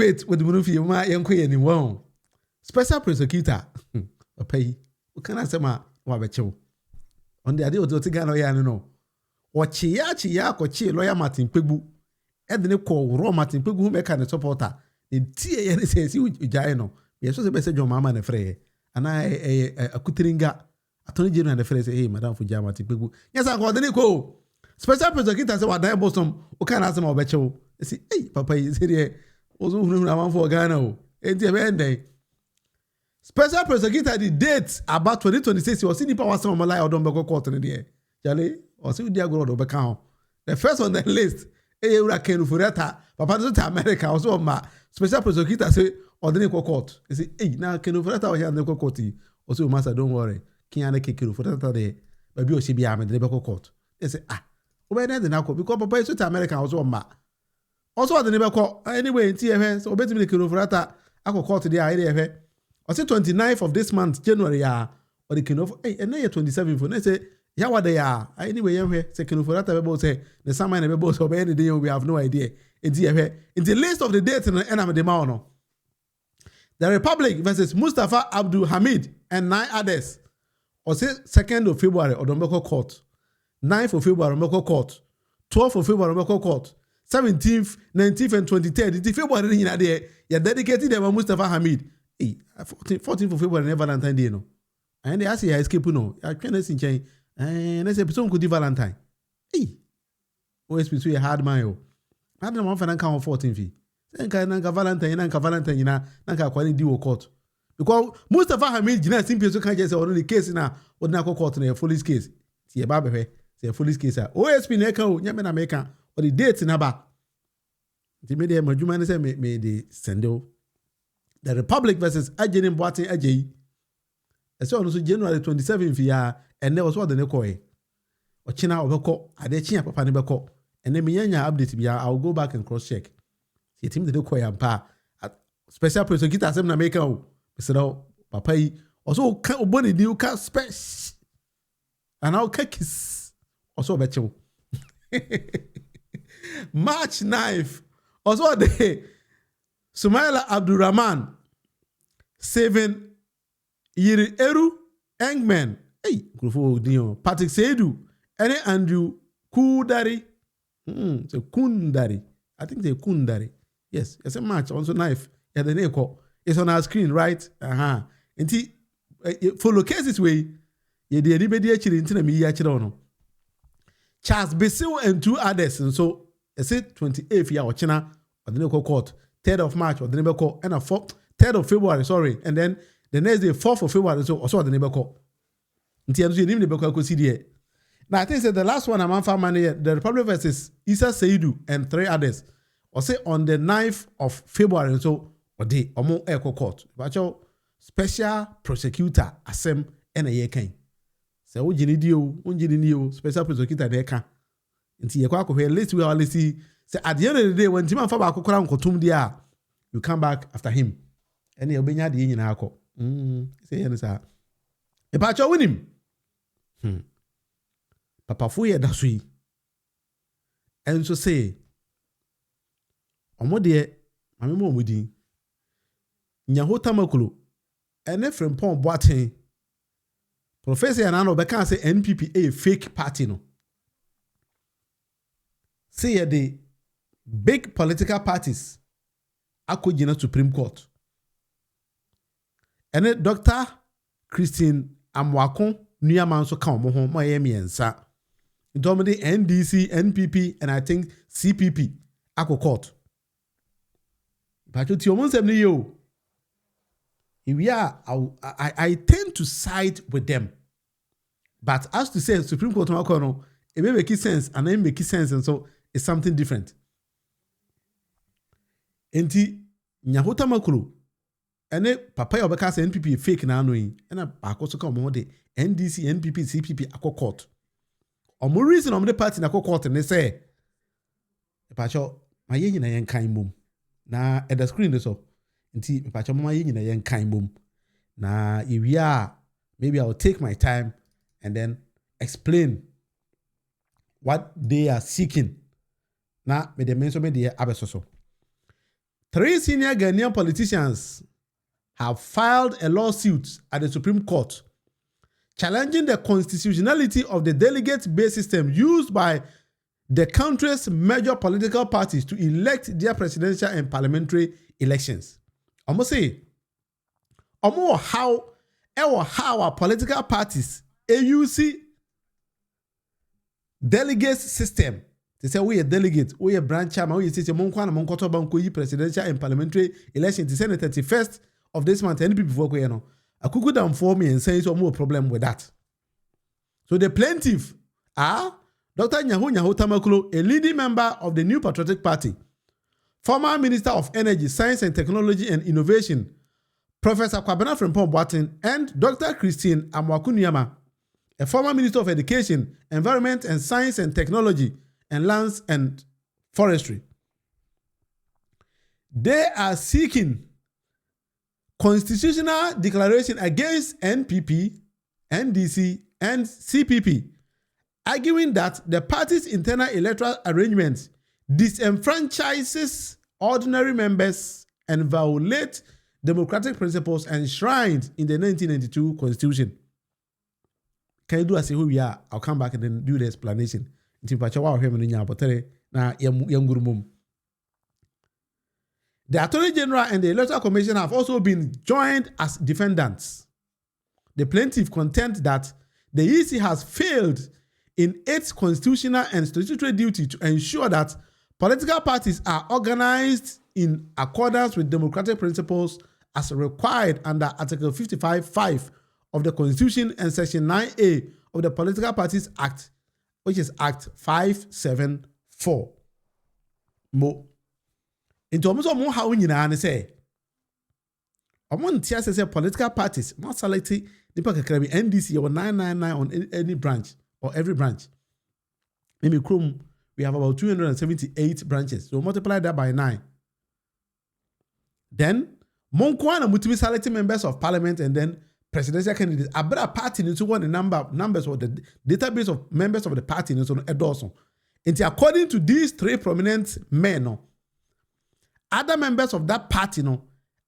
wait with Munufi, my young queen in one. Special prosecutor. A pay. What can I say, ma? Wabacho. On the idea of the Tigano Yano. What chia, kochi, lawyer Martin Pegu. And then call raw Martin Pegu, who make a supporter. In tea, and says you, Giano. Yes, was a message on Mamma and a fray. And I a Kutringa. Attorney General and the phrase, hey, Madame Fuja Martin Pegu. Yes, I got the Nico. Special prosecutor said, what I bosom, who can ask him about Becho. I say, hey, Papa, is here. Also, who know for Ghana. And the day. Special prosecutor the date about 2026 was in the power some lie or don't go court in the air. Jale, or see the agro over count. The first on the list, Ken Fureta, Papa to America, also my special prosecutor say, or the Nico court. He say, hey, now Ken Fureta or here the court. Also, master, don't worry. Can't kick you for that day. But you should be armed in the court. They say, where then the now because Papa is to America also ma. Also, the neighbor court anyway in TFS or better me Ken Fureta. I go court the idea. I say 29th of this month, January, or the Kino, and then 27th, for they say, yeah, what they are. Anyway, you say, Kino for that, say, the summer and the boss of any day, we have no idea. In the list of the dates in the end of the Mauno. The Republic versus Mustafa Abdul Hamid and 9 others. Or say 2nd of February, or the Moko Court. 9th of February, Moko Court. 12th of February, Moko Court. 17th, 19th, and 23rd. In February, in there, you're dedicated to Mustafa Hamid. 14th of February, Valentine Day, no. And they ask you, I escape, no. I can't see change. And I say, person could do Valentine. Hey, always be a hard mile. I don't want to count 14 feet. Then can Valentine, Nanka, quality do court. Because Mustafa Hamid, Gina, simply so can't just already case now, or Nako court in a police case. See a barber, say a police case. OSP Neko, Yaman American, or the dates in Aba. The media, Majuman said, may the sendo. The Republic versus Ajay Boatin Ajay. I saw also January 27th year, and there was what the Nekoi. Or China Obeko, Adechia Papa Nebeko, and then Mianya update. I'll go back and cross check. See, team the Nekoi and Pa. Special prosecutor Assembly Maker, Mr. Papa, also can't bonny new cat space. And I'll kiss. Also, Becho. March 9th, also the day. Sumaila Abdurrahman, 7 Yiri Eru Engman, hey, Grufo Dio, Patrick Seidu, and Andrew Kudari, so Kundari, I think they're Kundari. Yes, it's a match, also knife. Yeah, the name it's on our screen, right? And follow cases way, yeah, the anybody actually into me, actually, Charles Besil and 2 others, and so I said 28th year, China, or the local court. 3rd of March, or the neighbor call, and 3rd of February, sorry, and then the next day, 4th of February, so also the neighbor call. Until you name the book, I could see the. Now, I think that the last one I'm on money, the Republic versus Isa Seidu and 3 others, or say on the 9th of February, so or day, or more echo court. But your special prosecutor, Asem, and a year came. So, Ujinidio, special prosecutor, they can. Until you go here, let's we all see. So at the end of the day, when Timon Faba Kokoram Kotum dia, you come back after him. And he'll be near the Indian Alco. Say, and sir. A patch win him. Papa Fuya Dasui. And so say, Omo dear, I'm more with you. Nyahota Makulu, and if from Pont Boatin, Professor Anano Bekan say NPP a fake party no. Say the big political parties akojina Supreme Court. And then Dr. Christine Amwakon Nuyaman so come home my miensa. Domini NDC, NPP, and I think CPP ako court. But you tell you, if we are, I tend to side with them. But as to say Supreme Court it may make sense and then make sense, and so it's something different. Enti Nyahota Makulu ene papa ya obeka say NPP fake na anoyi ena akoso ka omo de NDC NPP CPP akọ court omo reason omo de party na akọ court ne say pacho maye nyina yen kan mom na at the screen so nti pacho maye nyina yen kan mom na ewia maybe I'll take my time and then explain what they are seeking na me de menso me de abesoso. 3 senior Ghanaian politicians have filed a lawsuit at the Supreme Court challenging the constitutionality of the delegate-based system used by the country's major political parties to elect their presidential and parliamentary elections. Almost say, how our political parties use delegates system. They say we a delegate, we a branch chairman, we say monkwana monkoto banko yi presidential and parliamentary election. They say the 31st of this month. Any people before no. I could down for me and say so more problem with that. So the plaintiff are Dr. Nyaho Tamaklo, a leading member of the New Patriotic Party, former Minister of Energy, Science and Technology and Innovation, Professor Kwabena Frimpong Boateng, and Dr. Christine Amwakunyama, a former Minister of Education, Environment and Science and Technology, and Lands and Forestry. They are seeking constitutional declaration against NPP, NDC, and CPP, arguing that the party's internal electoral arrangements disenfranchises ordinary members and violate democratic principles enshrined in the 1992 Constitution. Can you do as who we are? I'll come back and then do the explanation. The Attorney General and the Electoral Commission have also been joined as defendants. The plaintiff contends that the EC has failed in its constitutional and statutory duty to ensure that political parties are organized in accordance with democratic principles as required under Article 55(5) of the Constitution and Section 9A of the Political Parties Act, which is Act 574. Mo. Into almost more how we say. Among say political parties must select the NDC or 999 on any branch or every branch. In Chrome, we have about 278 branches. So multiply that by 9. Then, Monkwana Mutimi selecting members of parliament and then presidential candidates. Abra party into one numbers of the database of members of the party in Edorson. And according to these 3 prominent men, other members of that party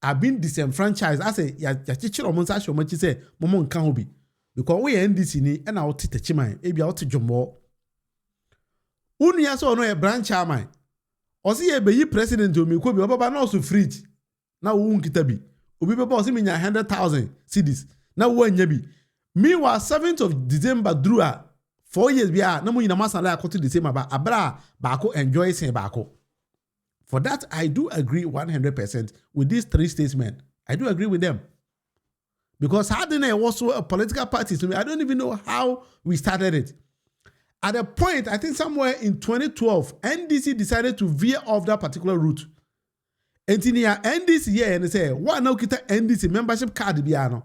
are being disenfranchised. I say, ya teacher or monsa show much say, Momon can't be. Because we NDC ni and I'll teach a chimay, maybe I'll teach you more. Unya so no a branch chairman. Or see a be president to me, could be over no so fridge. Now won't get be. Ubi boss him in 100,000 CDs. Now when you be. Meanwhile, 7th of December drew 4 years beyond. No more in a mass like to the same about Abra Bako enjoy saying Bako. For that, I do agree 100% with these 3 statements. I do agree with them. Because Hardene was also a political party to me. I don't even know how we started it. At a point, I think somewhere in 2012, NDC decided to veer off that particular route. And in here, NDC here and they say, why now kita NDC membership card biano?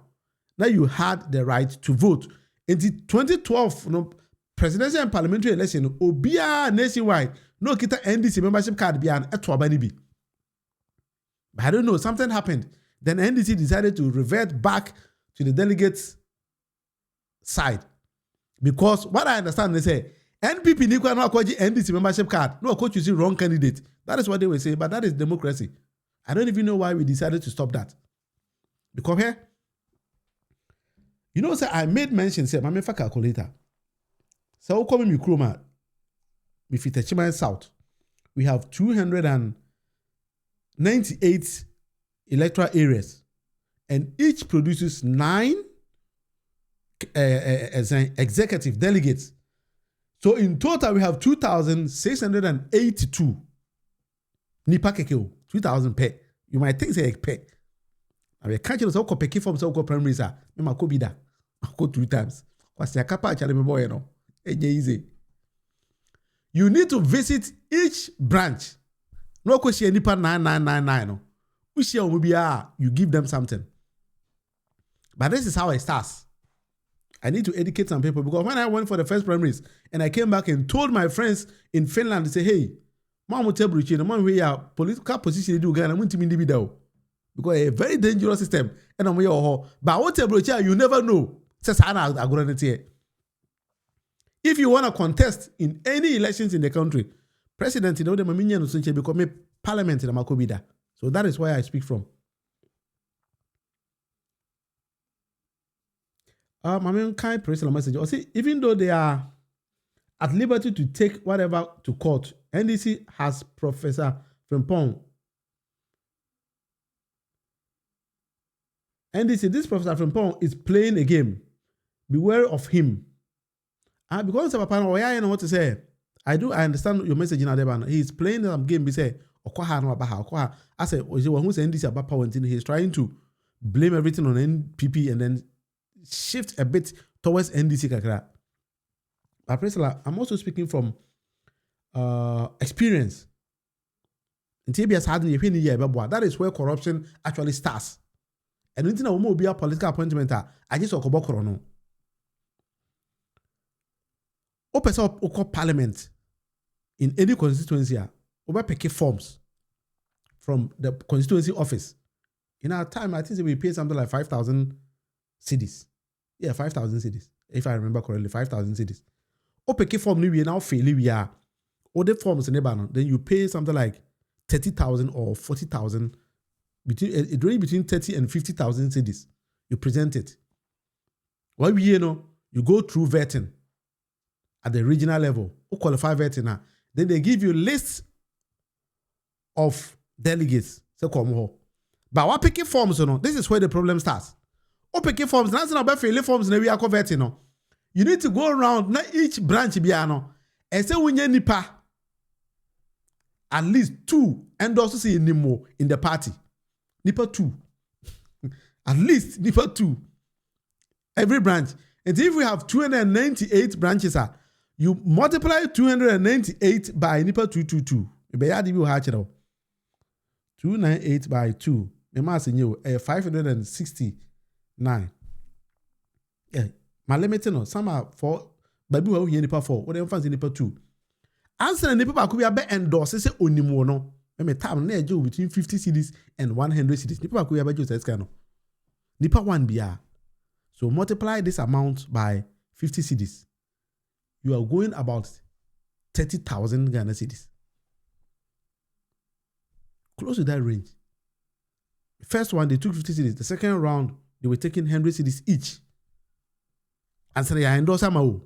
Now you had the right to vote. In the 2012 presidential and parliamentary election, Obia nationwide, no kita NDC membership card biano etwabani bi. But I don't know, something happened. Then NDC decided to revert back to the delegates' side. Because what I understand, they say, NPP Nikwa no akwaji NDC membership card. No, coach, you see wrong candidate. That is what they were saying, but that is democracy. I don't even know why we decided to stop that. Because here, you know, say I made mention, say, I'm a calculator. So, come me Kroma, if it's Chima South, we have 298 electoral areas, and each produces 9 executive delegates. So in total, we have 2,682. Nipa kekeo 2,000 pe. You might think say pe. I will catch you so peki from so primary sa. Me ma ko bida. I go 2 times. Kwasi akapa chale me boy no. Easy. You need to visit each branch. No ko share nipa 9999 no. We share you give them something. But this is how it starts. I need to educate some people because when I went for the first primaries and I came back and told my friends in Finland to say, hey, man, the man who are political position do Ghana, because a very dangerous system. And I'm but what you never know. If you want to contest in any elections in the country, president, you know, the Maminian become a parliament in Makobida. So that is where I speak from. I mean, kind personal message. I see, even though they are at liberty to take whatever to court, NDC has Professor Frimpong. NDC, this Professor Frimpong is playing a game. Beware of him. Because of Papa, I know what to say. I understand your message in Adeban. He's playing some game. He say, I said, who's NDC about power? He's trying to blame everything on NPP and then shift a bit towards NDC kakra. But Priscilla, I'm also speaking from experience. That is where corruption actually starts. And when you will be a political appointment, I just talk about corona. Open up parliament in any constituency. Over pick forms from the constituency office. In our time, I think we pay something like 5,000 cedis. Yeah, 5,000 cedis. If I remember correctly, 5,000 cedis. Pick form we now fail we are. Other forms in the then you pay something like 30,000 or 40,000. Between 30 and 50,000 cedis. You present it. What we you go through vetting at the regional level. Who qualify vetting now? Then they give you lists of delegates. So come home. But what picking forms, this is where the problem starts. Picking forms, that's not about failing forms, we are vetting. You need to go around not each branch biano and say when you nipa at least 2 and also see any more in the party. Nipa 2. At least Nipa 2. Every branch. And if we have 298 branches, you multiply 298 by Nipa 222. 298 by 2. 569. Yeah. My limit no. Some are 4. Baby who here Nipa 4. Whatever fancy Nipa 2. Answer Nipa could be a bet endorse say onimo no. Me time na ejo between 50 cedis and 100 cedis. Nipa could be a bet just kind Nipa 1 bia. So multiply this amount by 50 cedis. You are going about 30,000 Ghana cedis. Close to that range. First one, they took 50 cedis. The second round, they were taking 100 cedis each. And so they are endorsing Mao.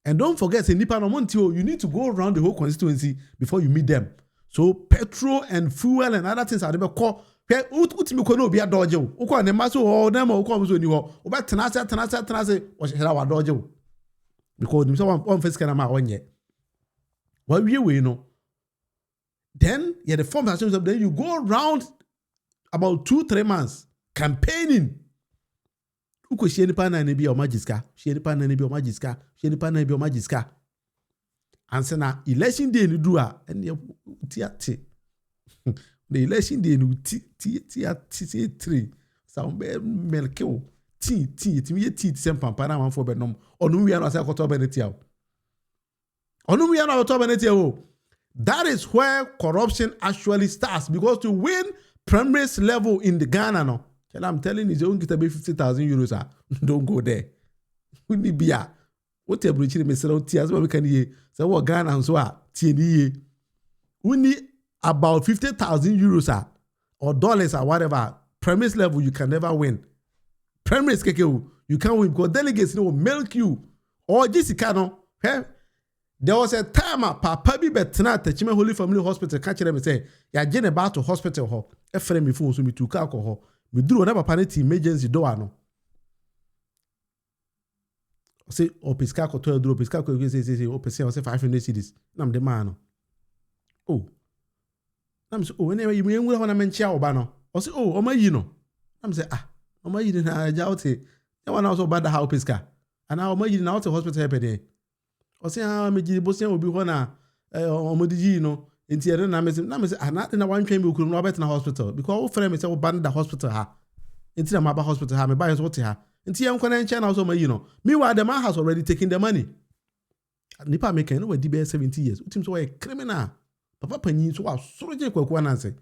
And don't forget, say Nipa no Montio, you need to go around the whole constituency before you meet them. So petrol and fuel and other things are never called. Ultimate kono be a dojo. Uko ne maso or them or come so ni ho. Oba tenase o shera wa dojo. Because them one face can ma onye. What we know. Then the form has changed. Then you go around about 2-3 months campaigning. Uko she nipa na bi o magiska. She nipa na bi o magiska. She nipa na bi o magiska. And say na election day ni do a and tiate. The election day no T3 some melkeo T me sem pampana man for benom onu we na say koto benetia onu we na koto benetia. That is where corruption actually starts, because to win primary level in the Ghana no, I'm telling you, you don't get about 50,000 euros. Don't go there. We need beer. What a breach in Mr. Tias, what we can hear. So what Ghana and so TNE. We need about 50,000 euros or dollars or whatever. Premise level, you can never win. Premise, you can't win because delegates will milk you. Or Jessica, no. There was a time Papa be betna Techime Holy Family Hospital catch them and say, ya jene about to hospital ho. E frame me phone so me took alcohol. Me do whatever panic emergency door no. Say o piska ko to do piska ko say o pese o say 500 cedis. Nam de man no. Oh. Nam say oh anyway you me nwura na menchia oba no. O say oh o ma yi no. Nam say o ma yi na ja o te. Ya wana also bad how piska. And now o ma yi na o te hospital help there. O say me ji bosia obi ho na o modiji no. Enti ere na me say na na wan twen me okurum no bet na hospital because o frame me say o ban da hospital ha. Enti na ma ba hospital ha me ba so te ha. Enti yam kwana nche na so ma yi no. Meanwhile the man has already taken the money. Nipa make no we di be 70 years. Utim so we criminal. Papa panyin so wa soroje kwaku ananse.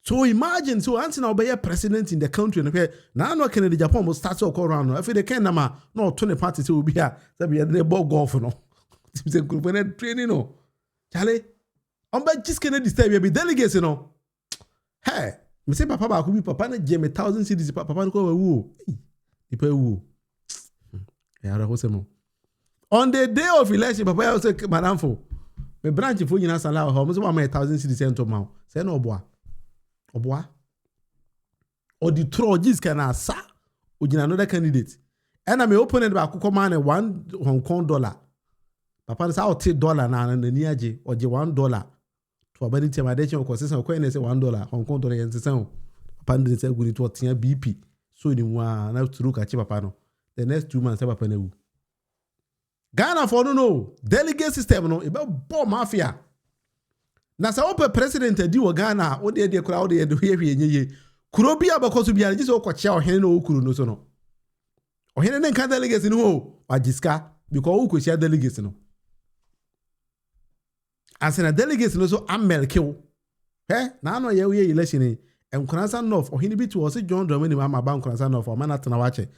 So imagine so anti na obey president in the country na no Kennedy Japan mo start to go around no. If they can na ma no to the party say obi a say be dey ball golf no. Tim say group na training no. Chale On be just Kennedy stay be delegates no. Hey, me say papa ba ko bi papa na je me 1,000 cedis papa no ko wu. Ipa wu. Ya ra ho se mo. On the day of election papa ya say madam fo. Me branch fo nyina sala ho mo say 1,000 cedis ento ma. Say no oboa. Oboa. Or the trojis can asa. Ujina another candidate. And I may open it back command $1 Hong Kong dollar. Papa say I'll take dollar na na niaje or $1. To abani tema de chen ko sesa ko ene say $1 Hong Kong dollar yen sesa. Papa ndin say guni to tia BP. So ni wa na turu ka chi papa no. The next 2 months papa na wu. Ghana for no delegate system no e be bomb mafia. Na sa open president di wo Ghana o de kura o de hwe enye. Kuro bia bakoso bia je so kwachia ohene no okuru no so no. Ohene ne kan delegates no ho wajiska because who kwachia delegates no. Asena delegates no so amelkew. Na no ye election e Nkonasa North ohene bi to o se John Dramani ma ba Nkonasa North o ma na tena wache